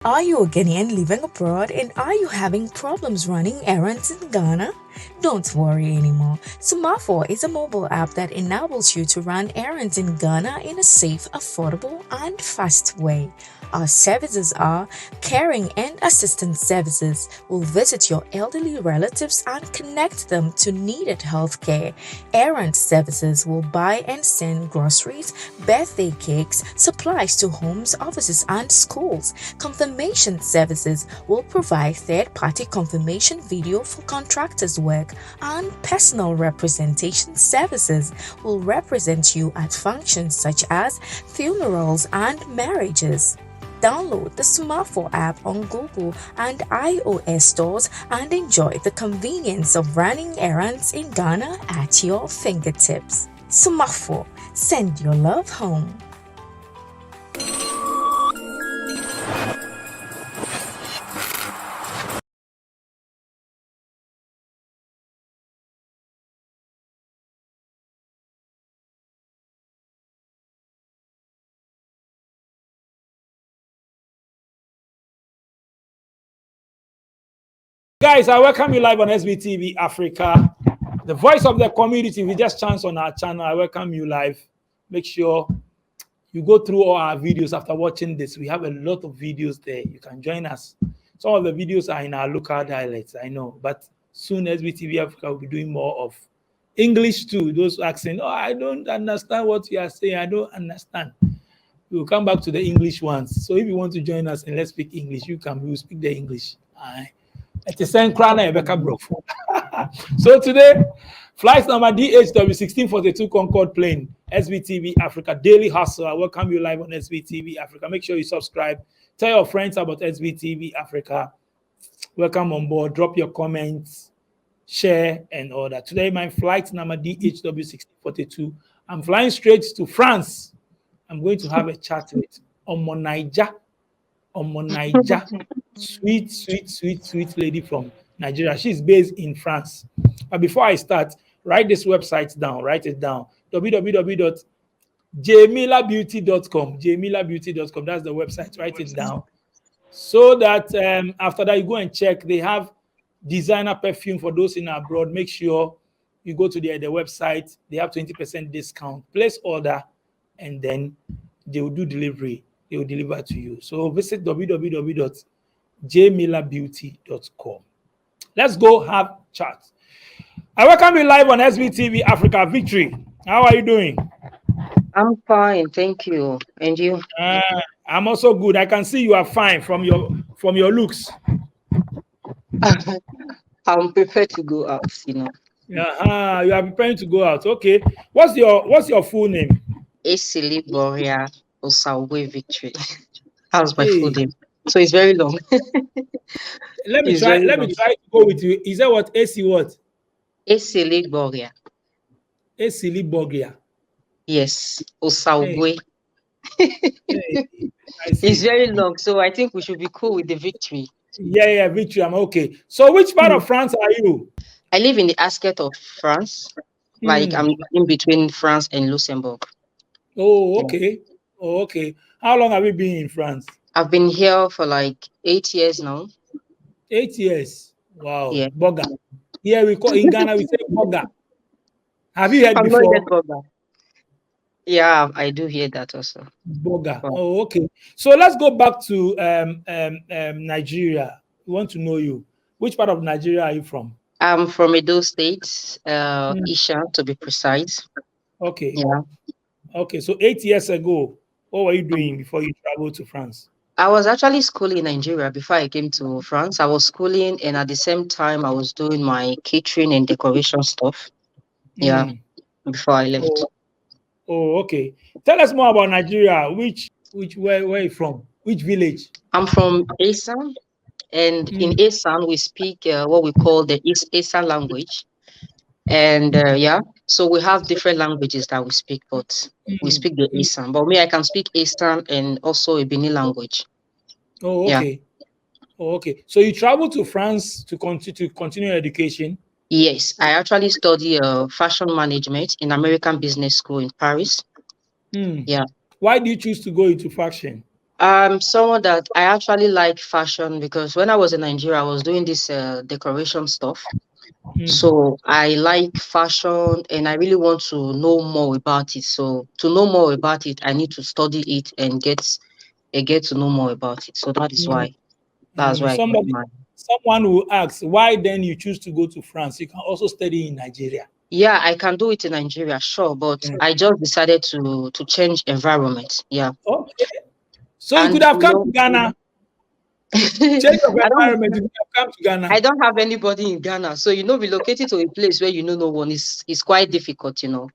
Are you a Ghanaian living abroad and are you having problems running errands in Ghana? Don't worry anymore. Sumafo is a mobile app that enables you to run errands in Ghana in a safe, affordable, and fast way. Our services are caring and assistance services. We'll visit your elderly relatives and connect them to needed health care. Errand services will buy and send groceries, birthday cakes, supplies to homes, offices, and schools. Confirmation services will provide third-party confirmation video for contractors' work, and personal representation services will represent you at functions such as funerals and marriages. Download the Smartphone app on Google and iOS stores and enjoy the convenience of running errands in Ghana at your fingertips. Smartphone, send your love home. Guys, I welcome you live on SVTV Africa, the voice of the community. If you just chance on our channel, I welcome you live. Make sure you go through all our videos after watching this. We have a lot of videos there. You can join us. Some of the videos are in our local dialects, I know, but soon SVTV Africa will be doing more of English too. Those asking, oh, I don't understand what you are saying. I don't understand. We'll come back to the English ones. So if you want to join us and let's speak English, you can. We will speak the English. So today, flight number DHW1642 Concorde plane, SVTV Africa Daily Hustle. I welcome you live on SVTV Africa. Make sure you subscribe. Tell your friends about SVTV Africa. Welcome on board. Drop your comments, share, and all that. Today, my flight number DHW1642. I'm flying straight to France. I'm going to have a chat with Omonaija. Sweet lady from Nigeria. She's based in France. But before I start, write this website down. Write it down. www.jmilabeauty.com. jmilabeauty.com. That's the website. Write it down. So that after that, you go and check. They have designer perfume for those in abroad. Make sure you go to their website. They have 20% discount. Place order, and then they will do delivery. They will deliver to you. So visit www.jmilabeauty.com. Let's go have chat. I welcome you live on SVTV Africa. Victory. How are you doing? I'm fine, thank you. And you? I'm also good. I can see you are fine from your looks. I'm prepared to go out, you know. You are preparing to go out. Okay. What's your full name? Esili Boria Osawe Victory. How's my full name? So it's very long. Let me try to go with you. Is that what? AC what? Esili Boria. Esili Boria. Yes, Osawe. It's very long, so I think we should be cool with the Victory. Yeah, Victory. I'm okay. So which part of France are you? I live in the outskirts of France. Like I'm in between France and Luxembourg. Oh, okay. Yeah. Oh, okay. How long have you been in France? I've been here for like 8 years now. 8 years. Wow. Yeah. Boga. Yeah, we call in Ghana we say boga. Have you heard before? Not yet boga. Yeah, I do hear that also. Boga. Oh, okay. So let's go back to Nigeria. We want to know you. Which part of Nigeria are you from? I'm from Edo State, Isha to be precise. Okay. Yeah. Okay. So 8 years ago, what were you doing before you traveled to France? I was actually schooling in Nigeria before I came to France. I was schooling, and at the same time, I was doing my catering and decoration stuff. Yeah, before I left. Oh, okay. Tell us more about Nigeria. Where are you from? Which village? I'm from Esan, and in Esan we speak what we call the Esan language. And yeah, so we have different languages that we speak, but we speak the Esan. But me, I can speak Esan and also a Benin language. Oh, okay. Yeah. Oh, okay. So you traveled to France to continue education? Yes, I actually study fashion management in American Business School in Paris. Yeah. Why do you choose to go into fashion? Someone that I actually like fashion because when I was in Nigeria, I was doing this decoration stuff. So I like fashion and I really want to know more about it. So to know more about it, I need to study it and get to know more about it. So that is why I got Somebody, my. someone will ask, why then you choose to go to France? You can also study in Nigeria. Yeah, I can do it in Nigeria, sure, but I just decided to change environment. Yeah. Okay. So you could And have come to Ghana, change of I don't environment, you could have come to I Ghana. don't have anybody in Ghana. So relocating to a place where you know no one is quite difficult. Yeah.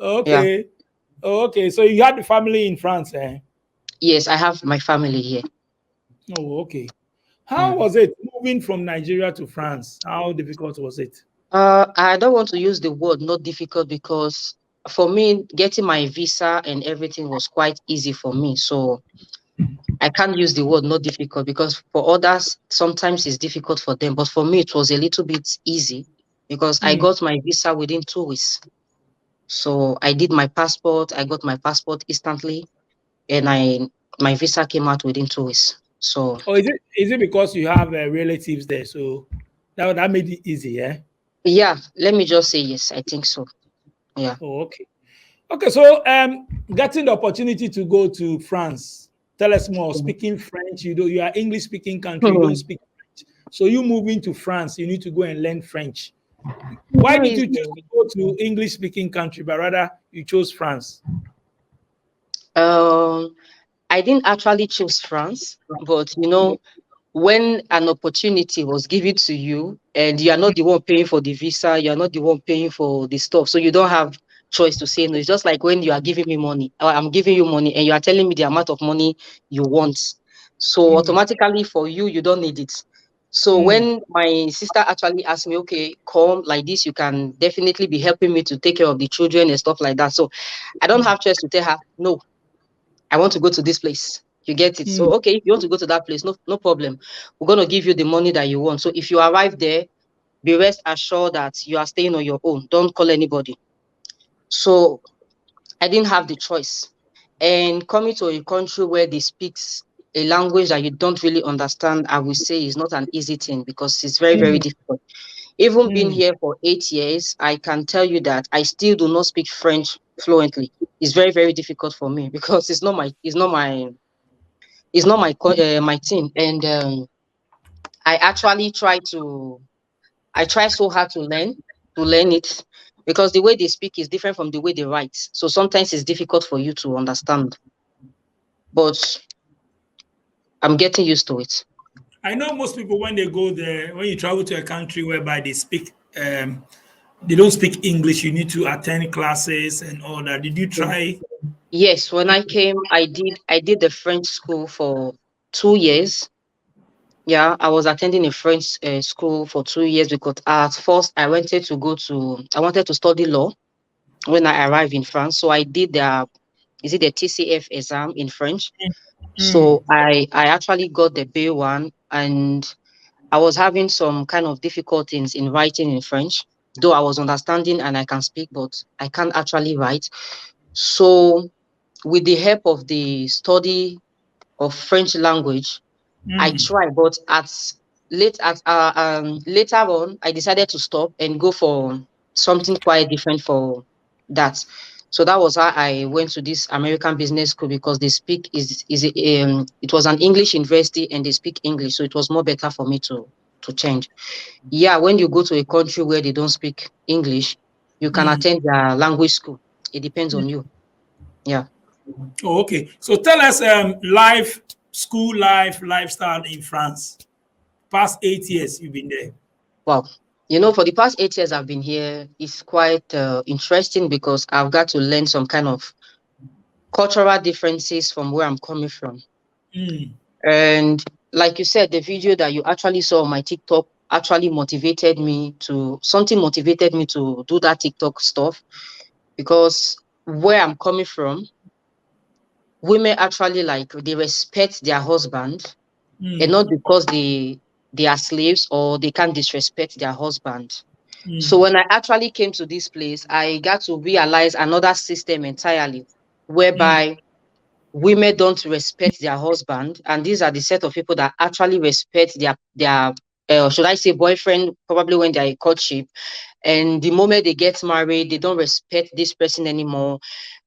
Okay. Okay. So you had the family in France, eh? Yes, I have my family here. Oh, okay. How Mm. was it moving from Nigeria to France? How difficult was it? I don't want to use the word not difficult because for me, getting my visa and everything was quite easy for me. So I can't use the word not difficult because for others, sometimes it's difficult for them. But for me, it was a little bit easy because I Mm. got my visa within 2 weeks. So I did my passport. I got my passport instantly, and my visa came out within 2 weeks. So Or is it because you have relatives there? So that made it easy, yeah? yeah, let me just say yes. I think so. Yeah. Oh, okay. Okay, so getting the opportunity to go to France, tell us more. Speaking French, you are English speaking country, you don't Hmm. speak French. So you moving to France, you need to go and learn French. It's Why not did easy. you choose to go to English speaking country, but rather you chose France? Um, I didn't actually choose France, but when an opportunity was given to you and you are not the one paying for the visa, you are not the one paying for the stuff, so you don't have choice to say no. It's just like when you are giving me money, or I'm giving you money, and you are telling me the amount of money you want. So Mm, automatically for you, you don't need it. So mm, when my sister actually asked me, okay, come like this, you can definitely be helping me to take care of the children and stuff like that. So I don't have choice to tell her, no, I want to go to this place. You get it? mm, So, okay, if you want to go to that place, no problem. We're going to give you the money that you want. So, if you arrive there, be rest assured that you are staying on your own. Don't call anybody. So, I didn't have the choice. And coming to a country where they speak a language that you don't really understand, I will say is not an easy thing because it's very, very mm, difficult. Even being mm. here for 8 years, I can tell you that I still do not speak French fluently. It's very, very difficult for me because it's not my thing, and I actually I try so hard to learn it because the way they speak is different from the way they write, so sometimes it's difficult for you to understand, but I'm getting used to it. I know most people when they go there, when you travel to a country whereby they don't speak English, you need to attend classes and all that. Did you Mm. try? Yes, when I came, I did the French school for 2 years. Yeah, I was attending a French school for 2 years because at first I wanted to study law when I arrived in France. So I did the TCF exam in French. Mm, So I actually got the B1, and I was having some kind of difficulties in writing in French, though I was understanding and I can speak, but I can't actually write. So with the help of the study of French language, I mm. tried, but later on, I decided to stop and go for something quite different for that. So that was how I went to this American business school because they speak is it was an English university and they speak English, so it was more better for me to change. Yeah, when you go to a country where they don't speak English, you can attend their language school. It depends on you. Yeah. Oh, okay. So tell us life, school life, lifestyle in France. Past 8 years you've been there. Wow. For the past 8 years I've been here, it's quite interesting because I've got to learn some kind of cultural differences from where I'm coming from. Mm, And like you said, the video that you actually saw on my TikTok actually motivated me to do that TikTok stuff because where I'm coming from, women actually like they respect their husband and mm, not because they are slaves or they can't disrespect their husband. So mm, when I actually came to this place, I got to realize another system entirely, mm, whereby women don't respect their husband, and these are the set of people that actually respect their should I say boyfriend, probably when they're in courtship, and the moment they get married, they don't respect this person anymore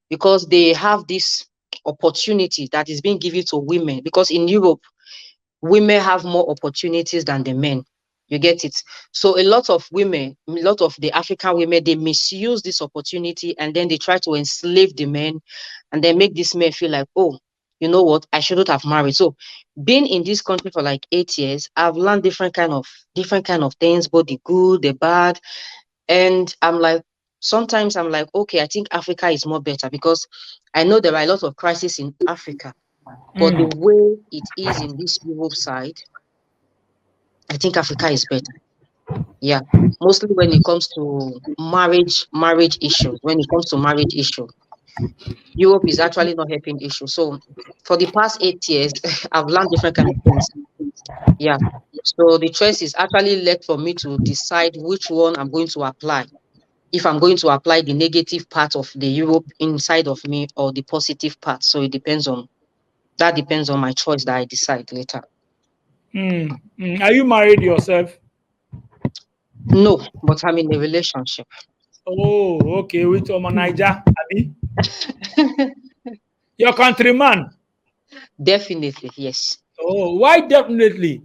because they have this opportunity that is being given to women. Because in Europe, women have more opportunities than the men. You get it? So a lot of women, a lot of the African women, they misuse this opportunity and then they try to enslave the men and then make this men feel like, oh, you know what, I shouldn't have married. So being in this country for like 8 years, I've learned different kind of things, both the good, the bad. And sometimes I'm like, okay, I think Africa is more better because I know there are a lot of crises in Africa, but the Mm. way it is in this Europe side, I think Africa is better. Yeah. Mostly when it comes to marriage issues. When it comes to marriage issue, Europe is actually not helping issue. So for the past 8 years, I've learned different kind of things. Yeah. So the choice is actually left for me to decide which one I'm going to apply. If I'm going to apply the negative part of the Europe inside of me or the positive part. So that depends on my choice that I decide later. Mm. Mm. Are you married yourself? No, but I'm in a relationship. Oh, okay. With Niger, Abi? Your countryman. Definitely, yes. Oh, why definitely?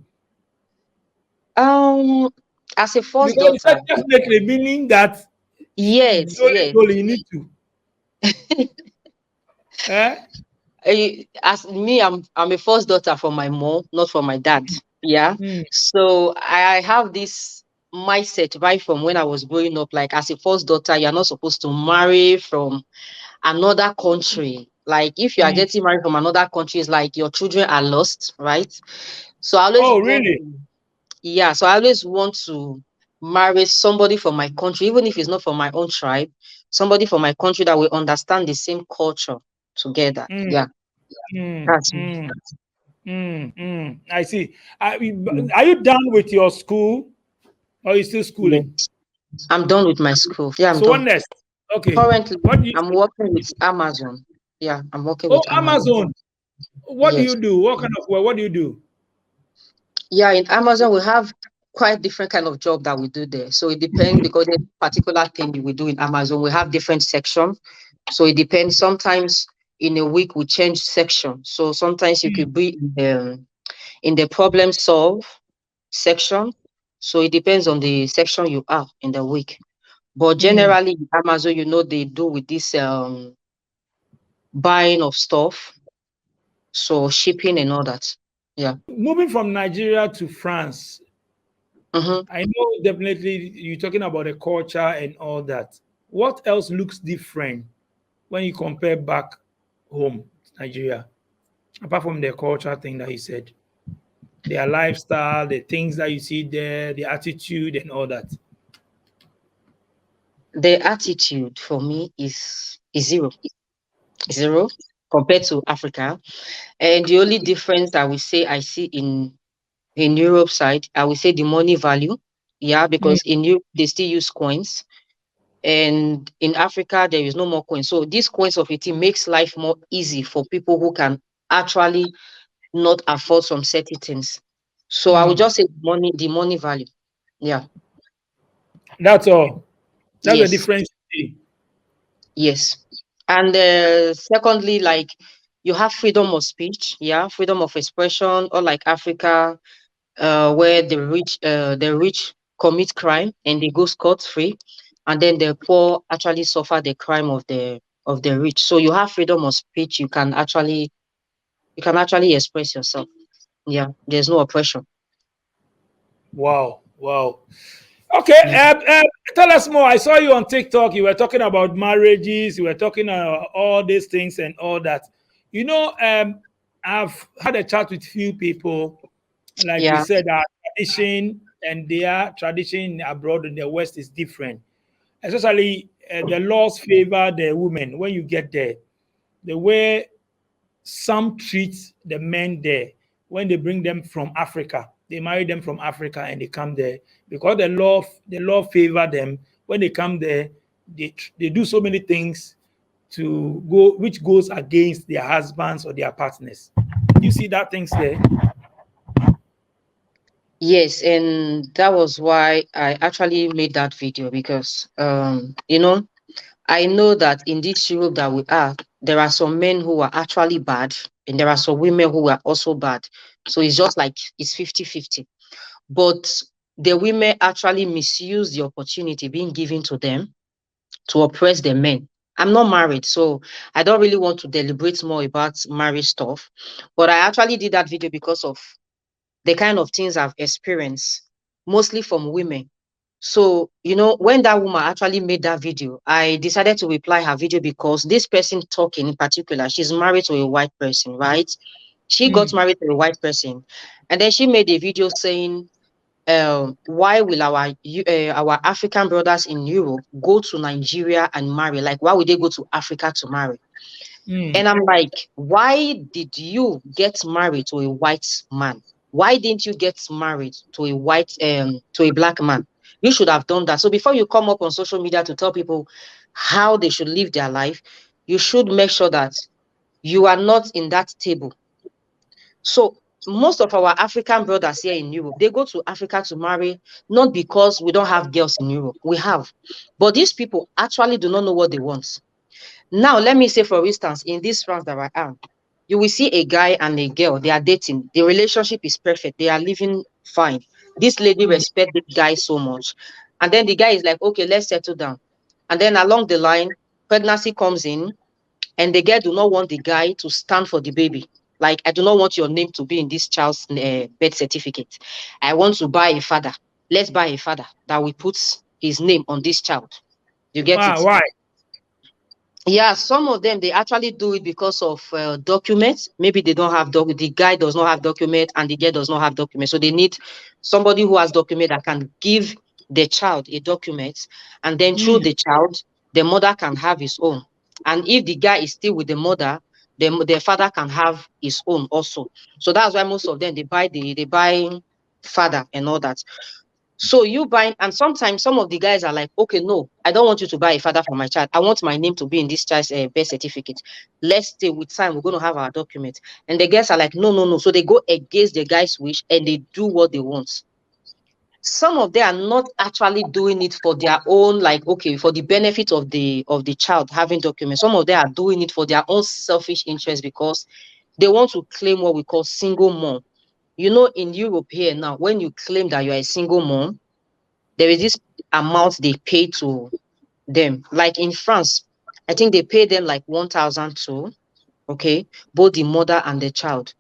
Um, as a first Because you daughter, said definitely, meaning that yes, yes. only you need to. Eh? As me, I'm a first daughter from my mom, not from my dad. Yeah. Mm. So I have this mindset right from when I was growing up. Like as a first daughter, you're not supposed to marry from another country. Like if you are Mm. getting married from another country, it's like your children are lost, right? So I always Oh, want really? to, yeah. So I always want to marry somebody from my country, even if it's not from my own tribe, somebody from my country that will understand the same culture together. Mm. Yeah, Mm. that's me. Mm. Mm. Mm. I see. Are Yeah. are you done with your school or are you still schooling? Yes. I'm done with my school. Yeah, I'm So what done. next? Okay. Currently, What do you I'm working with Amazon. Yeah, I'm working Oh, with Amazon. Amazon. What do Yes. you do? What kind of work? What do you do? Yeah, in Amazon, we have quite different kind of job that we do there. So it depends because there's a particular thing we do in Amazon. We have different sections. So it depends. Sometimes in a week we change section. So sometimes you Mm. could be in the problem solve section. So it depends on the section you are in the week. But Mm. generally, Amazon, they do with this buying of stuff, so shipping and all that. Yeah. Moving from Nigeria to France, Mm-hmm. I know definitely you're talking about the culture and all that. What else looks different when you compare back home to Nigeria, apart from the culture thing that you said, their lifestyle, the things that you see there, the attitude and all that? The attitude for me is zero compared to Africa, and the only difference I will say I see in Europe side, I will say the money value. Yeah, Mm. because in Europe they still use coins, and in Africa there is no more coins. So these coins of it makes life more easy for people who can actually not afford some certain things. So I would Mm. just say the money value. Yeah. That's all. That's the Yes. difference. You see. Yes. And secondly, like you have freedom of speech, yeah, freedom of expression, or like Africa, where the rich commit crime and they go scot free, and then the poor actually suffer the crime of the rich. So you have freedom of speech. You can actually express yourself. Yeah, there's no oppression. Wow. Wow. Okay, Yeah. tell us more. I saw you on TikTok. You were talking about marriages. You were talking all these things and all that. You know, I've had a chat with few people. Like you Yeah. said, our tradition and their tradition abroad in the West is different. Especially the laws favor the women when you get there. The way some treat the men there when they bring them from Africa. They marry them from Africa and they come there because the law favor them. When they come there, they do so many things to go, which goes against their husbands or their partners. You see that things there? Yes, and that was why I actually made that video because I know that in this Europe that we are, there are some men who are actually bad, and there are some women who are also bad. So it's just like it's 50-50. But the women actually misuse the opportunity being given to them to oppress the men. I'm not married, so I don't really want to deliberate more about marriage stuff. But I actually did that video because of the kind of things I've experienced, mostly from women. So, when that woman actually made that video, I decided to reply her video because this person talking in particular, she's married to a white person, right? She got Mm, married to a white person. And then she made a video saying, why will our African brothers in Europe go to Nigeria and marry? Like, why would they go to Africa to marry? mm. And I'm like, why did you get married to a white man? Why didn't you get married to a black man? You should have done that. So before you come up on social media to tell people how they should live their life, you should make sure that you are not in that table. So most of our African brothers here in Europe, they go to Africa to marry, not because we don't have girls in Europe. We have. But these people actually do not know what they want. Now, let me say, for instance, in this France that I am, you will see a guy and a girl, they are dating. The relationship is perfect. They are living fine. This lady Mm. respects the guy so much. And then the guy is like, okay, let's settle down. And then along the line, pregnancy comes in, and the girl do not want the guy to stand for the baby. Like, I do not want your name to be in this child's birth certificate. I want to buy a father. Let's buy a father that will put his name on this child. You get Ah, it? why? Yeah, some of them they actually do it because of documents. Maybe they don't have the guy does not have document and the girl does not have document. So they need somebody who has document that can give the child a document, and then through Mm. the child, the mother can have his own. And if the guy is still with the mother, the father can have his own also. So that's why most of them they buy father and all that. So you buy, and sometimes some of the guys are like, okay, no, I don't want you to buy a father for my child. I want my name to be in this child's birth certificate. Let's stay with time. We're going to have our document. And the guys are like, no, no, no. So they go against the guy's wish and they do what they want. Some of them are not actually doing it for their own, like, okay, for the benefit of the child having documents. Some of them are doing it for their own selfish interest because they want to claim what we call single mom. In Europe here now, when you claim that you're a single mom, there is this amount they pay to them. Like in France, I think they pay them like 1,002, okay, both the mother and the child.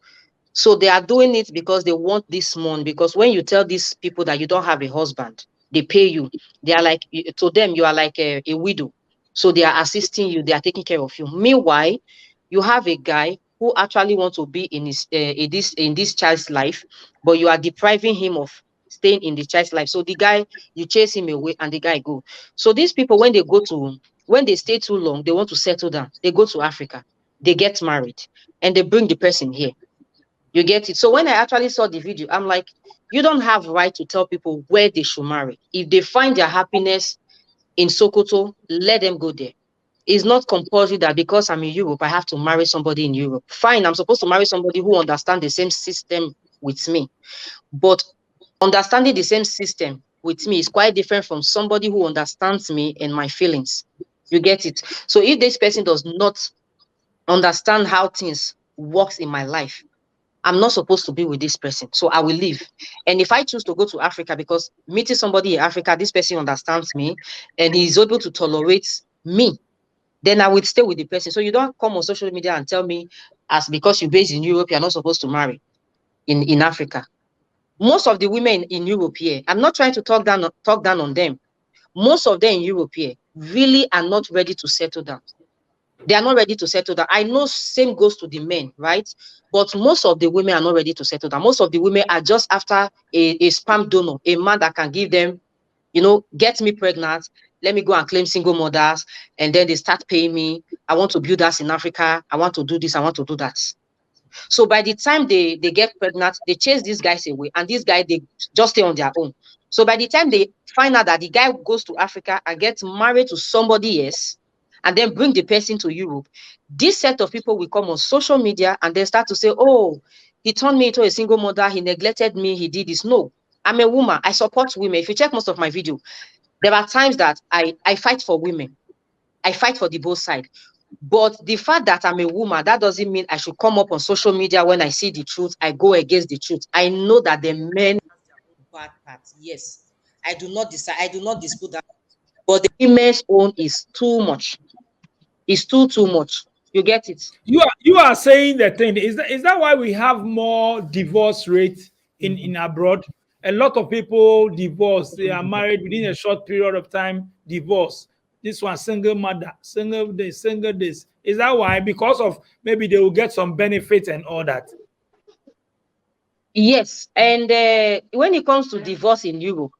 So they are doing it because they want this money. Because when you tell these people that you don't have a husband, they pay you. They are like, to them, you are like a widow. So they are assisting you, they are taking care of you. Meanwhile, you have a guy who actually wants to be in this child's life, but you are depriving him of staying in the child's life. So the guy, you chase him away and the guy go. So these people, when they stay too long, they want to settle down. They go to Africa, they get married, and they bring the person here. You get it? So when I actually saw the video, I'm like, you don't have right to tell people where they should marry. If they find their happiness in Sokoto, let them go there. It's not compulsory that because I'm in Europe, I have to marry somebody in Europe. Fine, I'm supposed to marry somebody who understands the same system with me. But understanding the same system with me is quite different from somebody who understands me and my feelings. You get it? So if this person does not understand how things works in my life, I'm not supposed to be with this person. So I will leave. And if I choose to go to Africa, because meeting somebody in Africa, this person understands me and he's able to tolerate me, then I would stay with the person. So you don't come on social media and tell me, as because you're based in Europe, you're not supposed to marry in Africa. Most of the women in Europe here, I'm not trying to talk down on them. Most of them in Europe here really are not ready to settle down. They are not ready to settle down. I know same goes to the men, right? But most of the women are not ready to settle down. Most of the women are just after a sperm donor, a man that can give them, get me pregnant. Let me go and claim single mothers. And then they start paying me. I want to build us in Africa. I want to do this. I want to do that. So by the time they get pregnant, they chase these guys away. And these guys, they just stay on their own. So by the time they find out that the guy goes to Africa and gets married to somebody else, and then bring the person to Europe, this set of people will come on social media and then start to say, oh, he turned me into a single mother, he neglected me, he did this. No, I'm a woman. I support women. If you check most of my video, there are times that I fight for women. I fight for the both side. But the fact that I'm a woman, that doesn't mean I should come up on social media when I see the truth. I go against the truth. I know that the men have their own bad parts. Yes, I do not decide. I do not dispute that. But the women's own is too much. It's too much. You get it? You are saying the thing. Is that why we have more divorce rate in abroad? A lot of people divorce. They are married within a short period of time. Divorce. This one single mother, single this, single this. Is that why? Because of maybe they will get some benefits and all that. Yes. And when it comes to divorce in Europe,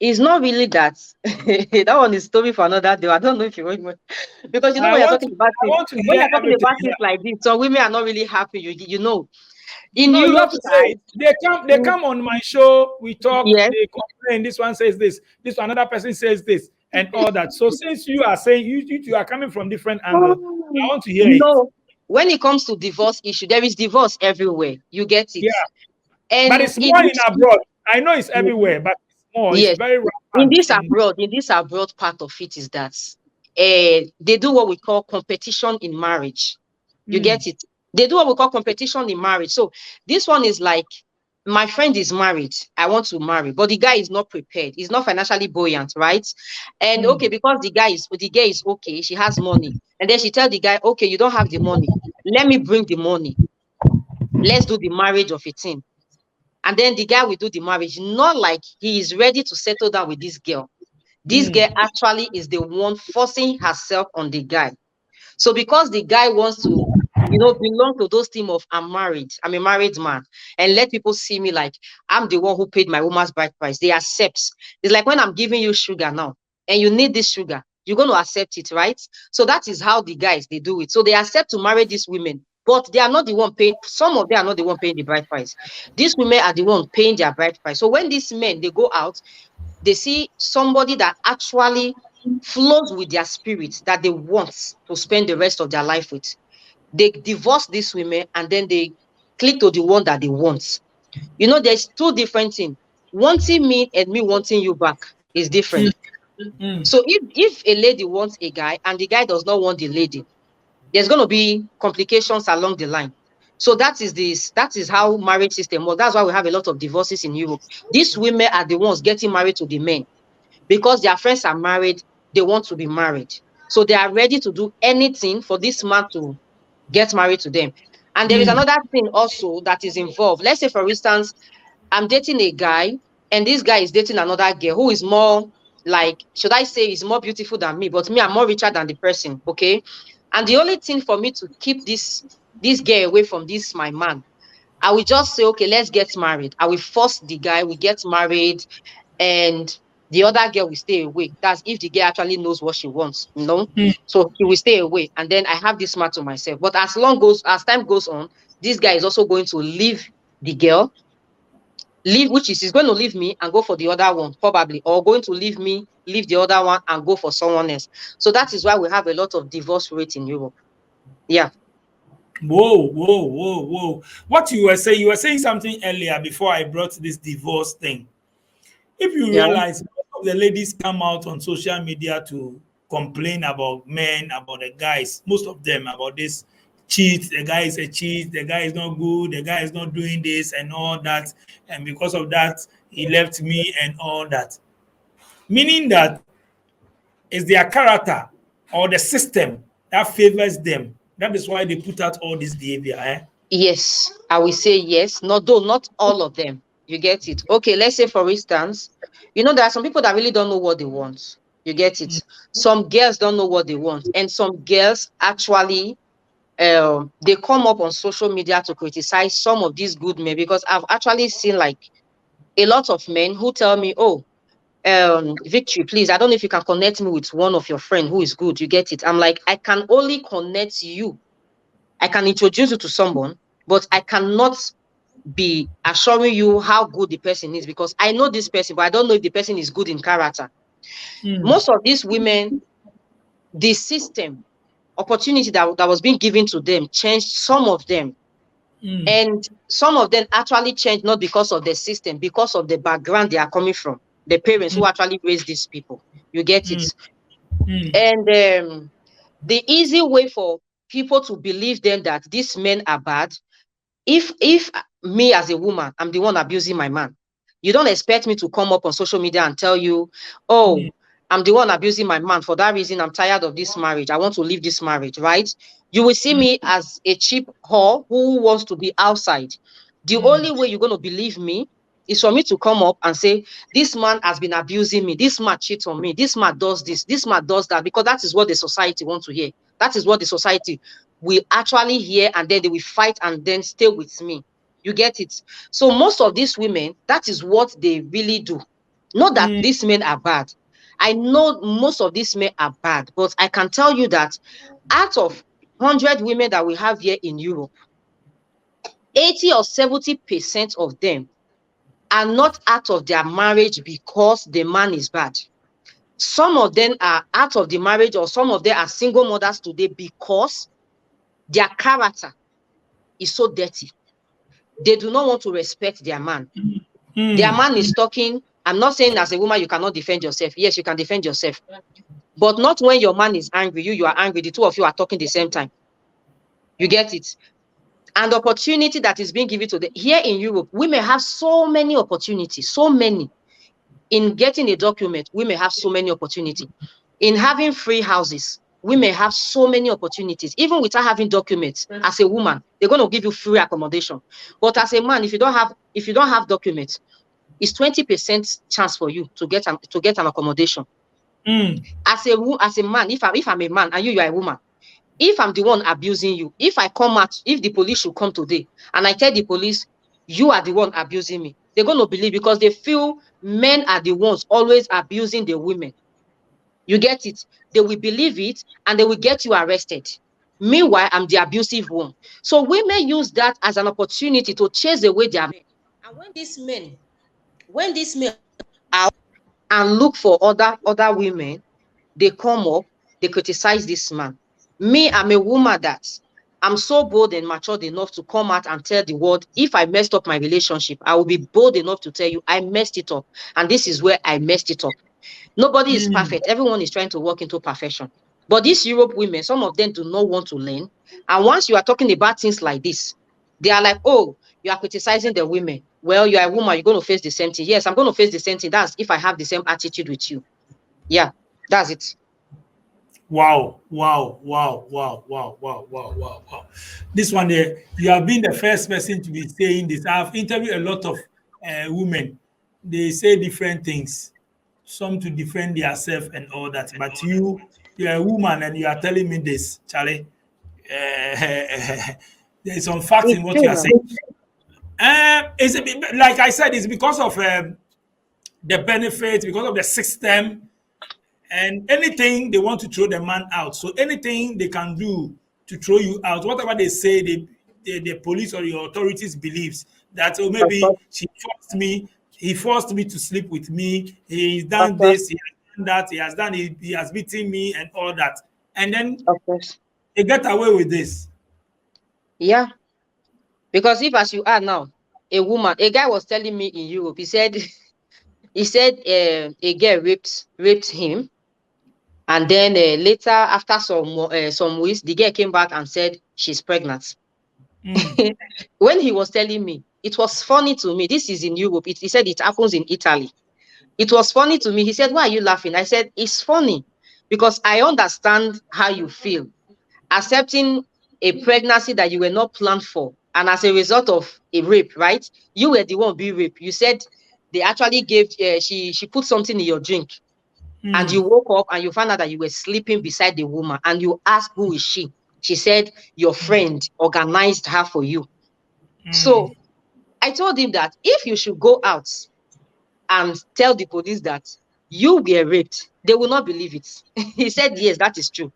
it's not really that. That one is story for another day. I don't know if you want, because I when you're want to talking about I things, want to when hear you're talking everything. about things like this, some women are not really happy. You know, in No, you have Europe to say side, it. They come on my show, we talk, yes. they complain, this one says this, another person says this, and all that. So since you are saying you two are coming from different angle, I want to hear it. No, when it comes to divorce issue, there is divorce everywhere. You get it. Yeah. But And it's more in abroad. I know it's everywhere, but it's yes, very rampant in this abroad part of it is that they do what we call competition in marriage. You mm, get it? They do what we call competition in marriage. So this one is like, my friend is married. I want to marry, but the guy is not prepared. He's not financially buoyant, right? And mm, okay, because the girl is okay, she has money, and then she tell the guy, okay, you don't have the money. Let me bring the money. Let's do the marriage of a thing. And then the guy will do the marriage, not like he is ready to settle down with this girl. This girl mm, actually is the one forcing herself on the guy. So because the guy wants to, belong to those team of I'm married, I'm a married man, and let people see me like I'm the one who paid my woman's bride price, they accept. It's like when I'm giving you sugar now, and you need this sugar, you're going to accept it, right? So that is how the guys they do it. So they accept to marry these women, but they are not the one paying. Some of them are not the one paying the bride price. These women are the one paying their bride price. So when these men they go out, they see somebody that actually flows with their spirit that they want to spend the rest of their life with. They divorce these women and then they click to the one that they want. There's two different things. Wanting me and me wanting you back is different. mm. So if a lady wants a guy and the guy does not want the lady, there's going to be complications along the line. So that is how marriage system works. That's why we have a lot of divorces in Europe. These women are the ones getting married to the men because their friends are married, they want to be married. So they are ready to do anything for this man to get married to them. And there is Mm. another thing also that is involved. Let's say, for instance, I'm dating a guy, and this guy is dating another girl who is more like, should I say, is more beautiful than me, but me, I'm more richer than the person. Okay. And the only thing for me to keep this girl away from this, my man, I will just say, okay, let's get married. I will force the guy, we get married, and the other girl will stay away. That's if the girl actually knows what she wants. Mm. So he will stay away, and then I have this man to myself. But as time goes on, this guy is also going to leave the girl, which is he's going to leave me and go for the other one, probably, or going to leave me, leave the other one and go for someone else. So that is why we have a lot of divorce rate in Europe. Yeah. Whoa, whoa, whoa, whoa. What you were saying something earlier before I brought this divorce thing. If you Yeah. realize most of the ladies come out on social media to complain about men, about the guys, most of them about this cheat, the guy is a cheat, the guy is not good, the guy is not doing this and all that. And because of that, he left me and all that. Meaning that it's their character or the system that favors them. That is why they put out all this behavior. Yes, I will say yes. No, though not all of them. You get it. Okay, let's say for instance, there are some people that really don't know what they want. You get it. Some girls don't know what they want, and some girls actually they come up on social media to criticize some of these good men, because I've actually seen like a lot of men who tell me, oh, Victory, please, I don't know if you can connect me with one of your friend who is good. You get it. I'm like, I can only connect you. I can introduce you to someone, but I cannot be assuring you how good the person is, because I know this person, but I don't know if the person is good in character. Mm. Most of these women, the system opportunity that was being given to them changed some of them. And some of them actually changed not because of the system, because of the background they are coming from, the parents who actually raised these people. You get it? And the easy way for people to believe them that these men are bad, if me as a woman, I'm the one abusing my man, you don't expect me to come up on social media and tell you, oh, I'm the one abusing my man. For that reason, I'm tired of this marriage. I want to leave this marriage, right? You will see me as a cheap whore who wants to be outside. The only way you're going to believe me is for me to come up and say, this man has been abusing me. This man cheats on me. This man does this. This man does that. Because that is what the society wants to hear. That is what the society will actually hear, and then they will fight and then stay with me. You get it? So most of these women, that is what they really do. Not that these men are bad. I know most of these men are bad, but I can tell you that out of 100 women that we have here in Europe, 80 or 70% of them are not out of their marriage because the man is bad. Some of them are out of the marriage, or some of them are single mothers today because their character is so dirty. They do not want to respect their man. Their man is talking. I'm not saying as a woman you cannot defend yourself. Yes, you can defend yourself. But not when your man is angry. You are angry. The two of you are talking the same time. You get it? And opportunity that is being given to them. Here in Europe, we may have so many opportunities, so many. In getting a document, we may have so many opportunities. In having free houses, we may have so many opportunities. Even without having documents, as a woman, they're going to give you free accommodation. But as a man, if you don't have documents, it's 20% chance for you to get an accommodation. As a man, if I'm a man and you are a woman, if I'm the one abusing you, if the police should come today and I tell the police you are the one abusing me, they're going to believe, because they feel men are the ones always abusing the women. You get it? They will believe it and they will get you arrested. Meanwhile, I'm the abusive one. So women use that as an opportunity to chase away their men. And when these men out and look for other women, they come up, they criticize this man. Me, I'm a woman that I'm so bold and matured enough to come out and tell the world, if I messed up my relationship, I will be bold enough to tell you I messed it up. And this is where I messed it up. Nobody is perfect. Everyone is trying to walk into perfection. But these Europe women, some of them do not want to learn. And once you are talking about things like this, they are like, oh, you are criticizing the women. Well, you are a woman, you're going to face the same thing. Yes, I'm going to face the same thing. That's if I have the same attitude with you. Yeah, that's it. Wow. This one there, you have been the first person to be saying this. I've interviewed a lot of women. They say different things, some to defend themselves and all that. But you're a woman and you are telling me this, Charlie. There's some facts in what you are saying. Like I said, it's because of the benefits, because of the system. And anything they want to throw the man out. So anything they can do to throw you out, whatever they say, the police or the authorities believes that, oh, maybe he forced me to sleep with me, he's done this, he has done that, he has beaten me and all that. And then they get away with this. Yeah. Because if, as you are now, a woman, a guy was telling me in Europe, he said a girl raped him. And then later, after some weeks, the girl came back and said she's pregnant. When he was telling me, it was funny to me. This is in Europe. He said it happens in Italy. It was funny to me. He said, why are you laughing? I said, it's funny because I understand how you feel. Accepting a pregnancy that you were not planned for, and as a result of a rape, right? You were the one being raped. You said they actually gave, she put something in your drink. And you woke up and you found out that you were sleeping beside the woman, and you asked, who is she? She said, your friend organized her for you. So I told him that if you should go out and tell the police that you were raped, they will not believe it. He said, yes, that is true.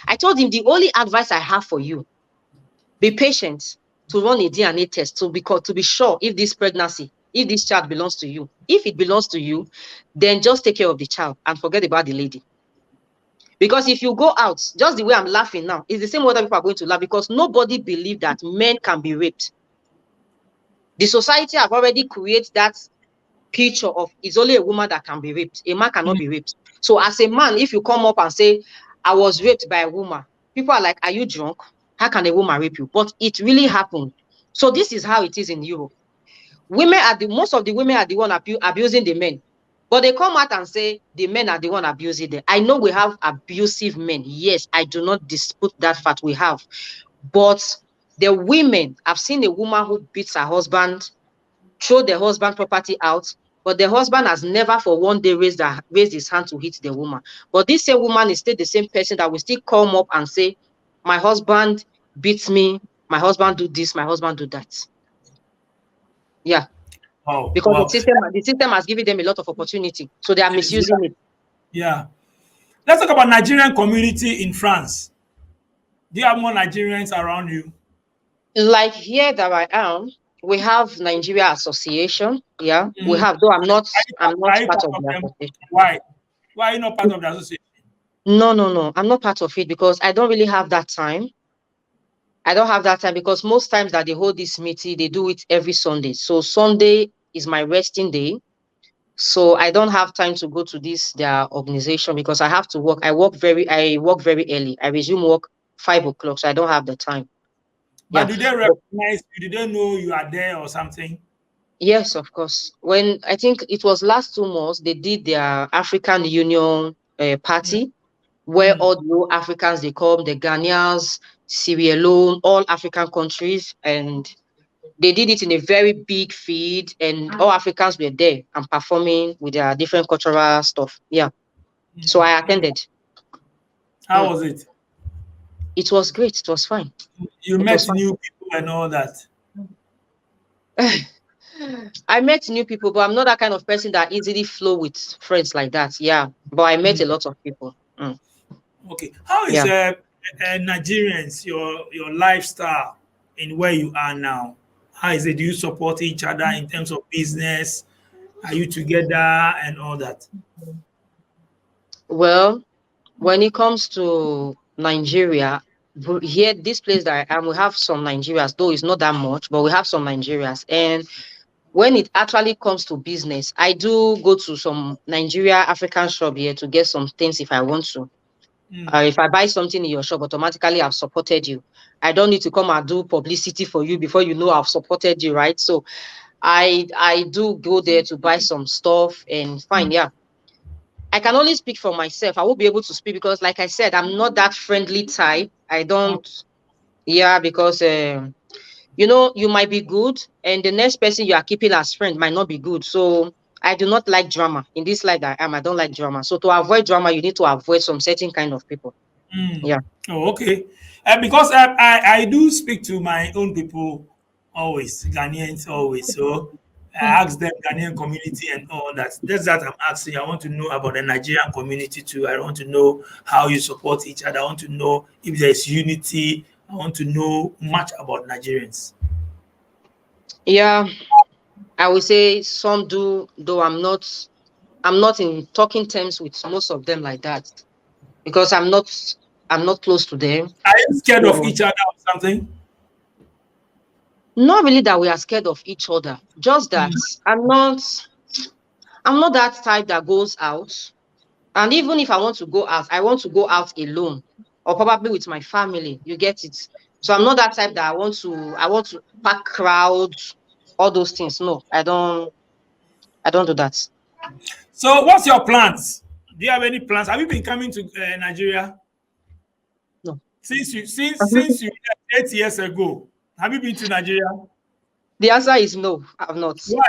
I told him the only advice I have for you, be patient to run a DNA test to be sure if this pregnancy, if this child belongs to you. If it belongs to you, then just take care of the child and forget about the lady. Because if you go out, just the way I'm laughing now, it's the same way other people are going to laugh, because nobody believes that men can be raped. The society have already created that picture of it's only a woman that can be raped. A man cannot be raped. So as a man, if you come up and say, I was raped by a woman, people are like, are you drunk? How can a woman rape you? But it really happened. So this is how it is in Europe. Most of the women are the one abusing the men. But they come out and say the men are the one abusing them. I know we have abusive men. Yes, I do not dispute that fact, we have. But the women, I've seen a woman who beats her husband, throw the husband property out, but the husband has never for one day raised his hand to hit the woman. But this same woman is still the same person that will still come up and say, my husband beats me, my husband do this, my husband do that. Yeah. Wow. Because Wow. the system has given them a lot of opportunity. So they are misusing it. Yeah. Let's talk about Nigerian community in France. Do you have more Nigerians around you? Like here that I am, we have Nigeria Association. Yeah, we have, though I'm not part of the association. Why? Why are you not part of the association? No. I'm not part of it because I don't really have that time. I don't have that time because most times that they hold this meeting, they do it every Sunday. So Sunday is my resting day. So I don't have time to go to their organization because I have to work. I work very early. I resume work 5 o'clock, so I don't have the time. But do they recognize you? Do they know you are there or something? Yes, of course. When I think it was last 2 months, they did their African Union party, where all the Africans, they come, the Ghanaians, Sierra Leone, all African countries, and they did it in a very big field, and all Africans were there and performing with their different cultural stuff. Yeah. So I attended. How was it? It was great. It was fine. You met new people and all that. I met new people, but I'm not that kind of person that easily flow with friends like that. Yeah. But I met a lot of people. Okay. How is Nigerians, your lifestyle in where you are now? How is it? Do you support each other in terms of business? Are you together and all that? Well, when it comes to Nigeria, here, this place that I am, we have some Nigerians, though it's not that much, but we have some Nigerians. And when it actually comes to business, I do go to some Nigeria African shop here to get some things if I want to. If I buy something in your shop, automatically I've supported you. I don't need to come and do publicity for you before you know I've supported you, right? So I do go there to buy some stuff and fine, yeah. I can only speak for myself. I won't be able to speak because, like I said, I'm not that friendly type. I don't, because you might be good, and the next person you are keeping as friend might not be good. So I do not like drama in this life that I am. I don't like drama. So to avoid drama, you need to avoid some certain kind of people. Yeah. Oh, okay. Because I do speak to my own people always, Ghanaians always. So I ask them Ghanaian community and all that. That's that I'm asking. I want to know about the Nigerian community too. I want to know how you support each other. I want to know if there's unity. I want to know much about Nigerians. Yeah, I would say some do, though I'm not in talking terms with most of them like that because I'm not close to them. Are you scared of each other or something? Not really that we are scared of each other. Just that I'm not that type that goes out. And even if I want to go out, I want to go out alone or probably with my family. You get it? So I'm not that type that I want to pack crowds, all those things. No, I don't do that. So what's your plans? Do you have any plans? Have you been coming to Nigeria? No. Since you 8 years ago, have you been to Nigeria? The answer is no, I've not. Why?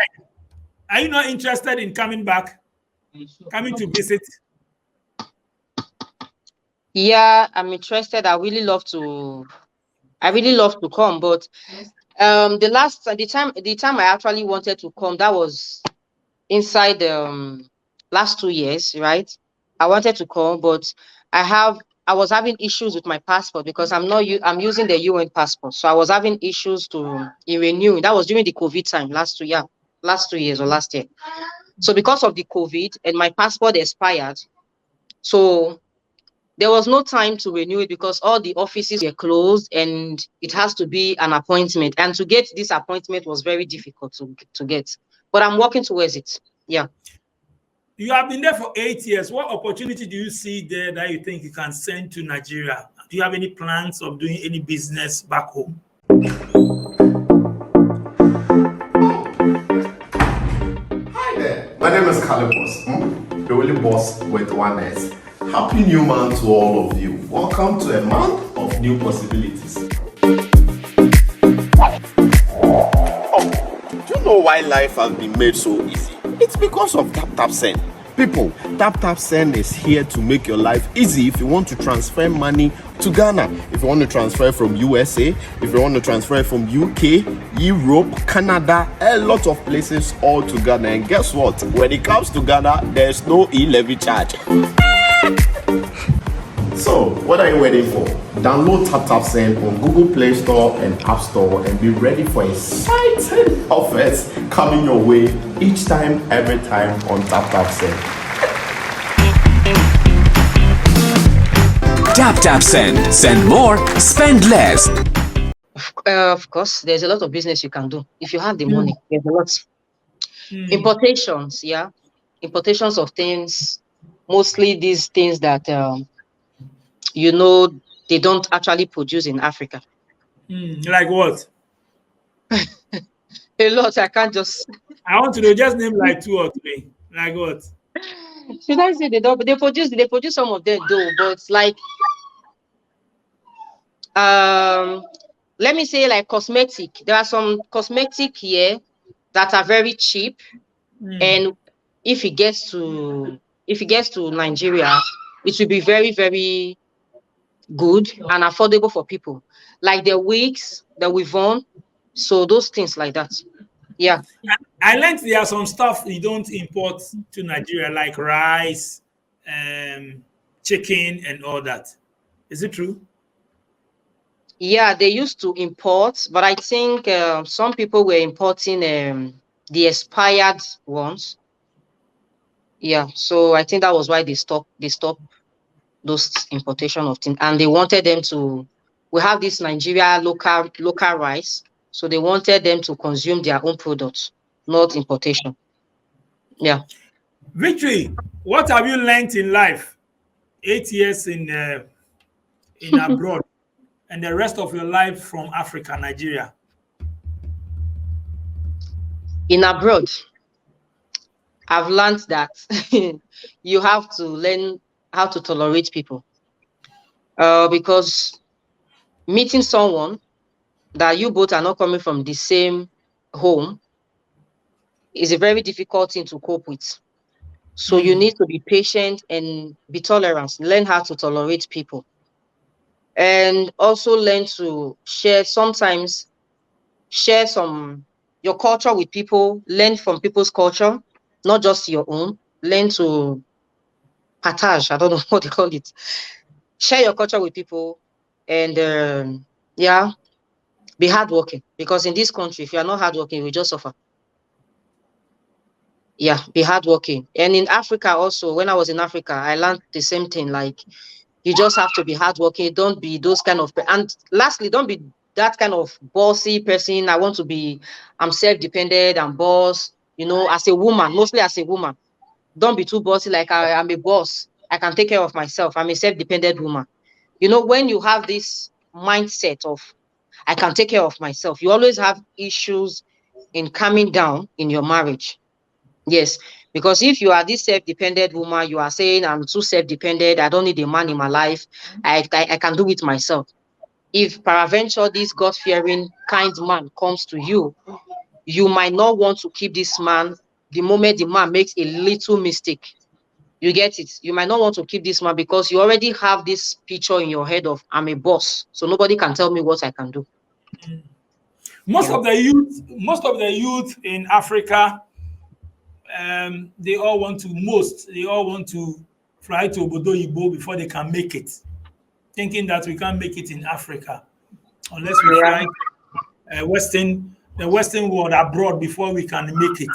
Are you not interested in coming back? Coming to visit? Yeah, I'm interested. I really love to come, but the time I actually wanted to come, that was inside last 2 years, right? I wanted to come, but I was having issues with my passport because I'm using the UN passport. So I was having issues in renewing. That was during the COVID time last 2 years or last year. So because of the COVID and my passport expired, so there was no time to renew it because all the offices were closed and it has to be an appointment. And to get this appointment was very difficult to get. But I'm working towards it. Yeah. You have been there for 8 years. What opportunity do you see there that you think you can send to Nigeria? Do you have any plans of doing any business back home? Hi there. My name is Calibos, the only boss with one S. Happy new month to all of you. Welcome to a month of new possibilities. Oh, do you know why life has been made so easy? It's because of Tap Send. People, Tap Send is here to make your life easy if you want to transfer money to Ghana. If you want to transfer from USA, if you want to transfer from UK, Europe, Canada, a lot of places all to Ghana. And guess what? When it comes to Ghana, there's no e-levy charge. So, what are you waiting for? Download Tap Send on Google Play Store and App Store and be ready for exciting offers coming your way each time, every time on Tap Send. Tap Send. Send more, spend less. Of course, there's a lot of business you can do. If you have the money, there's a lot. Importations, yeah. Importations of things, mostly these things that they don't actually produce in Africa. Like what? A lot. I can't just. I want to know, just name like 2 or 3. Like what? Should I say they don't? They produce some of them though, but like, let me say like cosmetic. There are some cosmetic here that are very cheap, and if it gets to Nigeria, it will be very, very good and affordable for people, like the wigs that we've on, so those things like that. Yeah, I learned there are some stuff you don't import to Nigeria, like rice, chicken, and all that. Is it true? yeah, they used to import, but I think some people were importing the expired ones. Yeah, so I think that was why they stopped those importation of things, and they wanted them to. We have this Nigeria local rice, so they wanted them to consume their own products, not importation. Yeah. Victory, what have you learned in life? 8 years in abroad, and the rest of your life from Africa, Nigeria. In abroad, I've learned that you have to learn how to tolerate people, because meeting someone that you both are not coming from the same home is a very difficult thing to cope with. So you need to be patient and be tolerant. Learn how to tolerate people, and also learn to share your culture with people. Learn from people's culture, not just your own. Learn to partage. I don't know what they call it. Share your culture with people, and yeah, be hardworking. Because in this country, if you are not hardworking, we just suffer. Yeah, be hardworking. And in Africa also, when I was in Africa, I learned the same thing. Like, you just have to be hardworking. Don't be those kind of, and lastly, don't be that kind of bossy person. I'm self-dependent, I'm boss, as a woman, mostly as a woman. Don't be too bossy, like I'm a boss. I can take care of myself. I'm a self-dependent woman. When you have this mindset of, I can take care of myself, you always have issues in calming down in your marriage. Yes, because if you are this self-dependent woman, you are saying, I'm too self-dependent, I don't need a man in my life, I can do it myself. If peradventure this God-fearing kind man comes to you, you might not want to keep this man the moment the man makes a little mistake. You get it? You might not want to keep this man because you already have this picture in your head of, I'm a boss, so nobody can tell me what I can do. Most of the youth in Africa, they all want to fly to Obodo Yibo before they can make it, thinking that we can't make it in Africa unless we fly the Western world abroad before we can make it.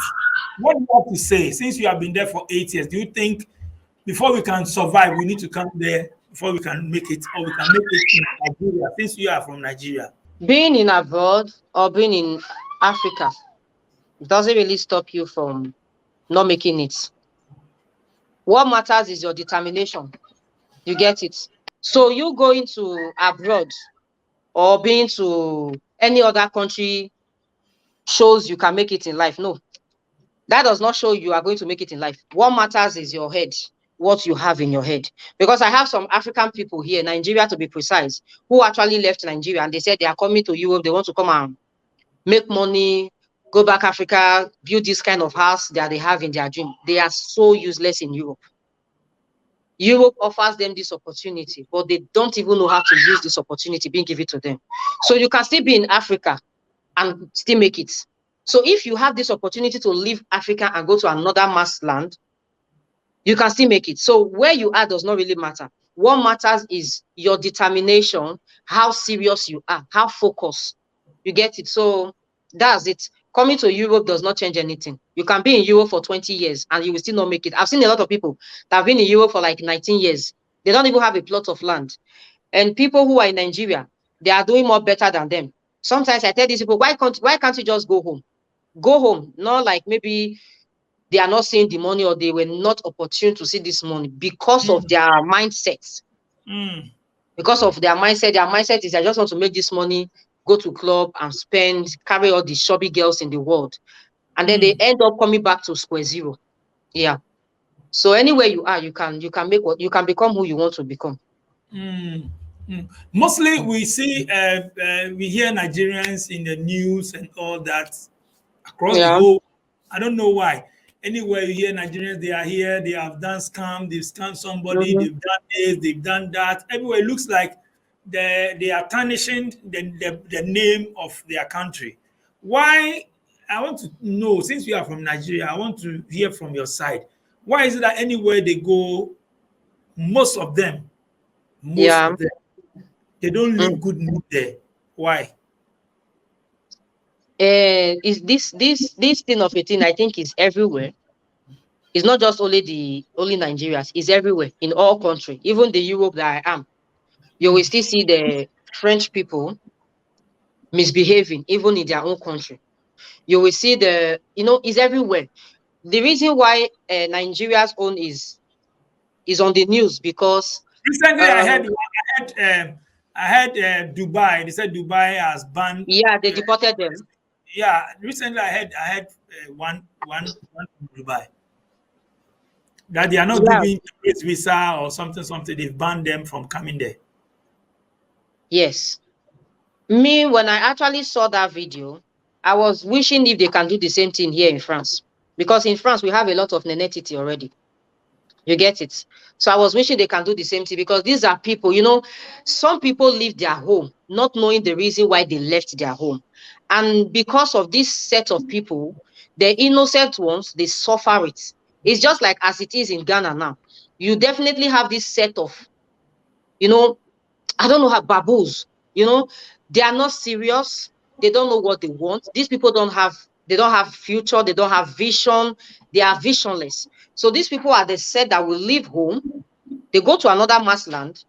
What do you have to say? Since you have been there for 8 years, do you think before we can survive, we need to come there before we can make it, or we can make it in Nigeria, since you are from Nigeria? Being in abroad or being in Africa doesn't really stop you from not making it. What matters is your determination. You get it? So you going to abroad or being to any other country shows you can make it in life. No, that does not show you are going to make it in life. What matters is your head, what you have in your head. Because I have some African people here, Nigeria to be precise, who actually left Nigeria and they said they are coming to Europe. They want to come and make money, go back Africa, build this kind of house that they have in their dream. They are so useless in Europe. Europe offers them this opportunity, but they don't even know how to use this opportunity being given to them. So you can still be in Africa and still make it. So if you have this opportunity to leave Africa and go to another mass land, you can still make it. So where you are does not really matter. What matters is your determination, how serious you are, how focused. You get it? So that's it. Coming to Europe does not change anything. You can be in Europe for 20 years and you will still not make it. I've seen a lot of people that have been in Europe for like 19 years. They don't even have a plot of land. And people who are in Nigeria, they are doing more better than them. Sometimes I tell these people, why can't you just go home? Go home. Not like maybe they are not seeing the money or they were not opportune to see this money because of their mindsets. Because of their mindset is I just want to make this money, go to club and spend, carry all the shabby girls in the world. And then they end up coming back to square zero. Yeah. So anywhere you are, you can make what you can become who you want to become. Mostly we see we hear Nigerians in the news and all that across the whole. I don't know why. Anywhere you hear Nigerians, they are here, they have done scam, they've scammed somebody, they've done this, they've done that. Everywhere it looks like they are tarnishing the name of their country. Why? I want to know, since you are from Nigeria, I want to hear from your side. Why is it that anywhere they go, most of them, they don't leave good mood there? Why? Is this thing of a thing I think is everywhere. It's not just only Nigerians, it's everywhere in all countries, even the Europe that I am. You will still see the French people misbehaving, even in their own country. You will see it's everywhere. The reason why Nigeria's own is on the news because recently I heard Dubai. They said Dubai has banned. Yeah, they deported them. Yeah, recently I heard one from Dubai that they are not giving tourist visa or something. They've banned them from coming there. Yes. Me, when I actually saw that video, I was wishing if they can do the same thing here in France. Because in France, we have a lot of nenetity already. You get it? So I was wishing they can do the same thing because these are people, some people leave their home not knowing the reason why they left their home. And because of this set of people, the innocent ones, they suffer it. It's just like as it is in Ghana now. You definitely have this set of, I don't know how baboos, they are not serious. They don't know what they want. These people don't have future. They don't have vision. They are visionless. So these people are the set that will leave home. They go to another mass land.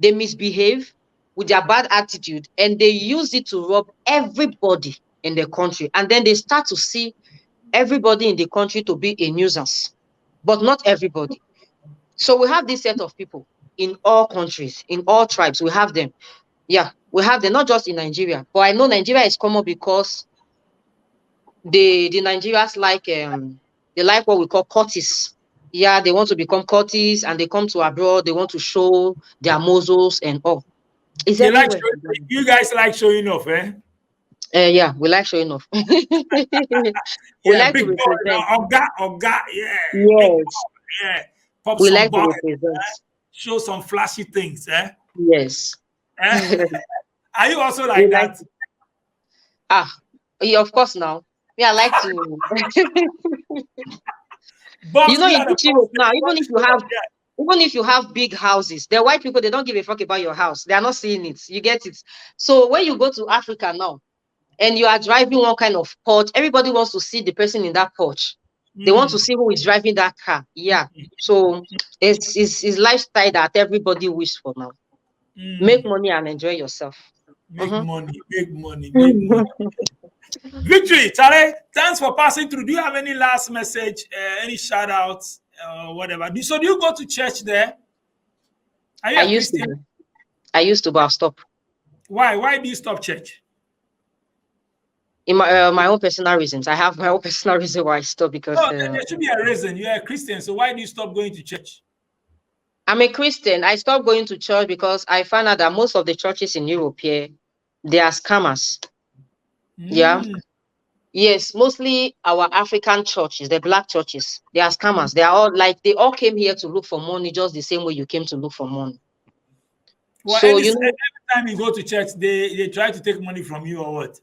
They misbehave with their bad attitude and they use it to rob everybody in the country. And then they start to see everybody in the country to be a nuisance, but not everybody. So we have this set of people in all countries, in all tribes. We have them. Yeah, we have them, not just in Nigeria. But I know Nigeria is common because the Nigerians they like what we call courtists. Yeah, they want to become courtists and they come to abroad. They want to show their muzzles and all. You guys like showing off, eh? Yeah, we like showing off. We like to represent. Oga, yeah. Yes. Yeah. Pop We some like to ball, represent. show some flashy things, eh? Yes. Are you also like that? Yeah, of course now. Yeah, I like to. But in Europe now, even if you have big houses, the white people, they don't give a fuck about your house. They are not seeing it. You get it? So when you go to Africa now and you are driving one kind of Porsche, everybody wants to see the person in that Porsche. They want to see who is driving that car. Yeah. So it's lifestyle that everybody wishes for now. Make money and enjoy yourself. Make money, make money, make money. Victory, Charlie, thanks for passing through. Do you have any last message, any shout outs, whatever? So do you go to church there? Are you I a used Christian? to. I used to, but I've stopped. Why? Why do you stop church? In my own personal reasons. I have my own personal reason why I stopped because No, there should be a reason. You're a Christian, so why do you stop going to church? I'm a Christian. I stopped going to church because I found out that most of the churches in Europe here, they are scammers. Yeah. Yes, mostly our African churches, the black churches, they are scammers. They are all like they all came here to look for money just the same way you came to look for money. Well, So every time you go to church, they try to take money from you or what?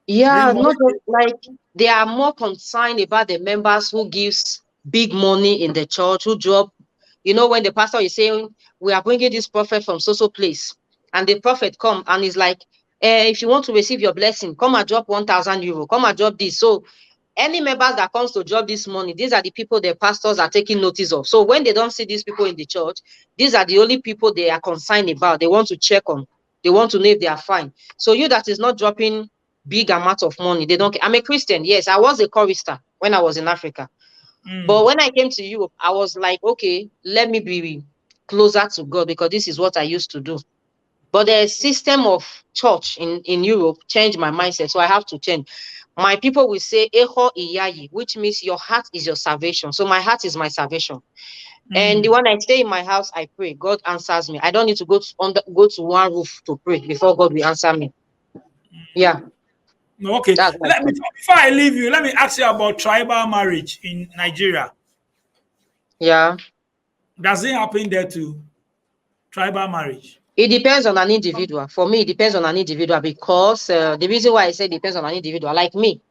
yeah, not just like they are more concerned about the members who gives big money in the church, who drop, when the pastor is saying, we are bringing this prophet from so place, and the prophet come and is like, if you want to receive your blessing, come and drop 1,000 euro, come and drop this. So any members that comes to drop this money, these are the people the pastors are taking notice of. So when they don't see these people in the church, these are the only people they are concerned about. They want to check on. They want to know if they are fine. So you that is not dropping big amount of money, they don't. I'm a Christian. Yes, I was a chorister when I was in Africa. But when I came to Europe, I was like, okay, let me be closer to God because this is what I used to do. But the system of church in Europe changed my mindset. So I have to change. My people will say, Eho Iyayi, which means your heart is your salvation. So my heart is my salvation. And when I stay in my house, I pray. God answers me. I don't need to go to one roof to pray before God will answer me. Yeah. Okay. Before I leave you, let me ask you about tribal marriage in Nigeria. Yeah. Does it happen there too? Tribal marriage? It depends on an individual. For me, it depends on an individual because the reason why I say it depends on an individual, like me,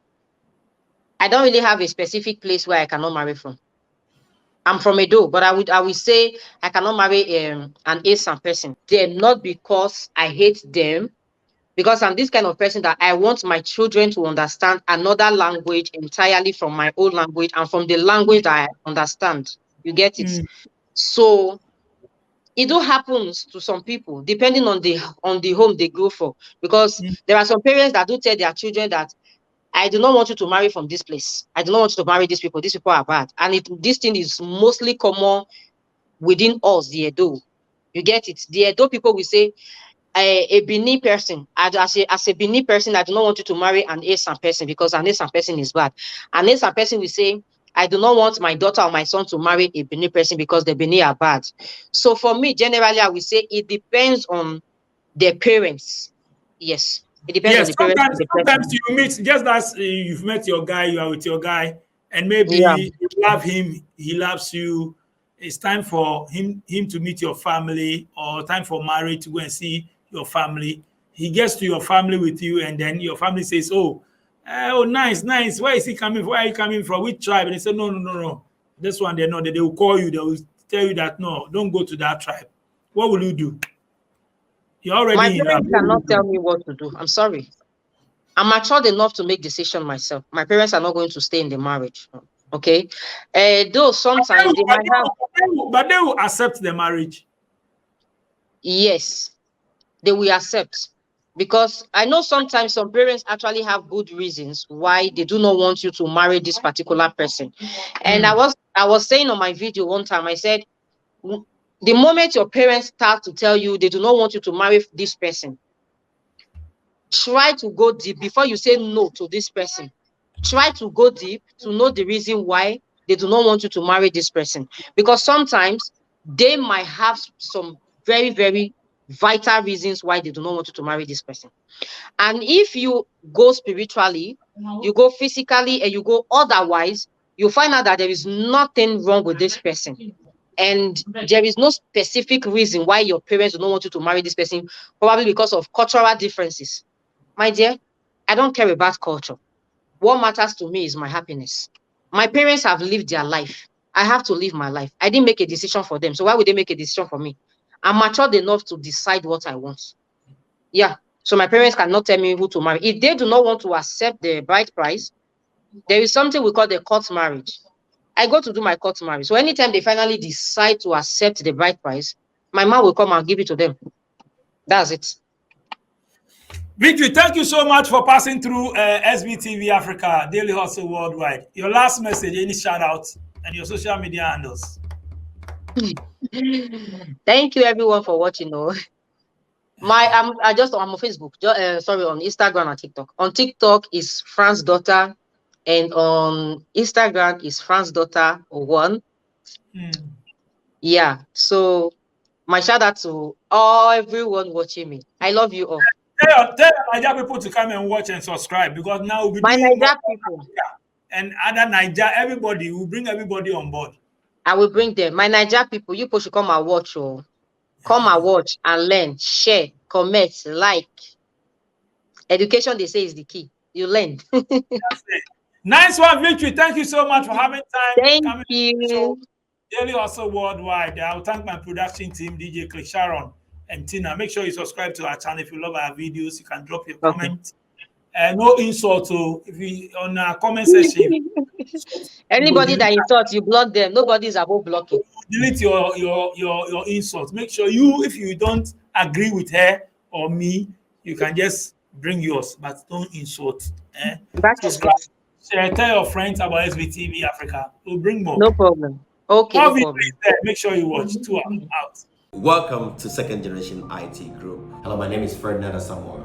I don't really have a specific place where I cannot marry from. I'm from Edo, but I would say I cannot marry an Asian person. They're not because I hate them, because I'm this kind of person that I want my children to understand another language entirely from my own language and from the language that I understand. You get it? So it do happens to some people depending on the home they go for, because there are some parents that do tell their children that I do not want you to marry from this place. I do not want you to marry these people. These people are bad. And this thing is mostly common within us, the Edo. You get it? The Edo people will say, a Bini person, as a Bini person, I do not want you to marry an Asian person because an Asian person is bad. An Asian person will say, I do not want my daughter or my son to marry a Bini person because the Bini are bad. So for me, generally, I will say it depends on their parents. Yes. It depends on the parents. Sometimes you meet, just as you've met your guy, you are with your guy, and maybe you love him, he loves you. It's time for him to meet your family, or time for marriage to go and see your family. He gets to your family with you, and then your family says, oh, nice. Where is he coming from? Where are you coming from? Which tribe? And they say, no. This one, they know that they will call you. They will tell you that, no, don't go to that tribe. What will you do? You're already My parents cannot tell me what to do. I'm sorry. I'm matured enough to make decisions myself. My parents are not going to stay in the marriage. Okay. Though sometimes they might have. But they will accept the marriage. Yes, they will accept. Because I know sometimes some parents actually have good reasons why they do not want you to marry this particular person. And I was saying on my video one time, I said, the moment your parents start to tell you they do not want you to marry this person, try to go deep before you say no to this person. Try to go deep to know the reason why they do not want you to marry this person. Because sometimes they might have some very, very vital reasons why they do not want you to marry this person. And if you go spiritually, you go physically, and you go otherwise, you find out that there is nothing wrong with this person. And there is no specific reason why your parents do not want you to marry this person, probably because of cultural differences. My dear, I don't care about culture. What matters to me is my happiness. My parents have lived their life. I have to live my life. I didn't make a decision for them. So why would they make a decision for me? I'm matured enough to decide what I want. Yeah. So my parents cannot tell me who to marry. If they do not want to accept the bride price, there is something we call the court marriage. I go to do my court marriage. So anytime they finally decide to accept the bride price, my man will come and give it to them. That's it. Victory, thank you so much for passing through SVTV Africa, Daily Hustle Worldwide. Your last message, any shout out, and your social media handles. Thank you everyone for watching. I'm on Facebook, sorry, on Instagram and TikTok. On TikTok is Fran's daughter, and on Instagram is Fran's daughter 1. Yeah, so my shout out to everyone watching me. I love you all. Tell Niger people to come and watch and subscribe, because now we'll be My doing Niger people and other Niger, everybody, will bring everybody on board. I will bring them. My Niger people, you people should come and watch. Come and watch and learn, share, comment, like. Education, they say, is the key. You learn. That's it. Nice one, Victory. Thank you so much for having time. Thank you. Daily Hustle Worldwide. I will thank my production team, DJ Click Sharon and Tina. Make sure you subscribe to our channel. If you love our videos, you can drop your comment. No insult. So if you on our comment section, anybody that insults, you block them. Nobody's above blocking. Delete your insults. Make sure if you don't agree with her or me, you can just bring yours, but don't insult. Subscribe. Share, tell your friends about SVTV Africa. We'll bring more. No problem. Okay. No problem. Make sure you watch. 2 out. Welcome to Second Generation IT Group. Hello, my name is Ferdinand Asamoah,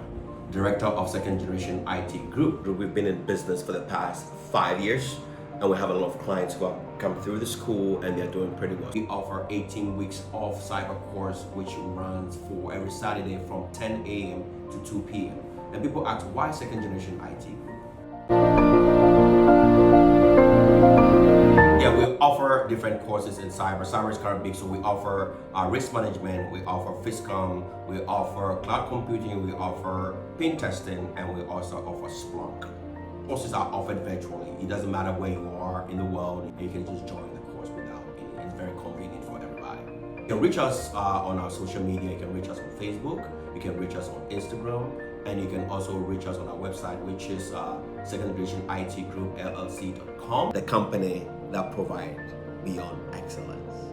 Director of Second Generation IT Group. We've been in business for the past 5 years, and we have a lot of clients who have come through the school and they're doing pretty well. We offer 18 weeks of cyber course, which runs for every Saturday from 10 a.m. to 2 p.m. And people ask, why Second Generation IT Group? Yeah, we offer different courses in cyber. Cyber is kind of big, so we offer risk management, we offer FISCOM, we offer cloud computing, we offer pen testing, and we also offer Splunk. Courses are offered virtually. It doesn't matter where you are in the world, you can just join the course without any. It's very convenient for everybody. You can reach us on our social media. You can reach us on Facebook, you can reach us on Instagram, and you can also reach us on our website, which is secondgenerationitgroup.llc.com, the company that provides beyond excellence.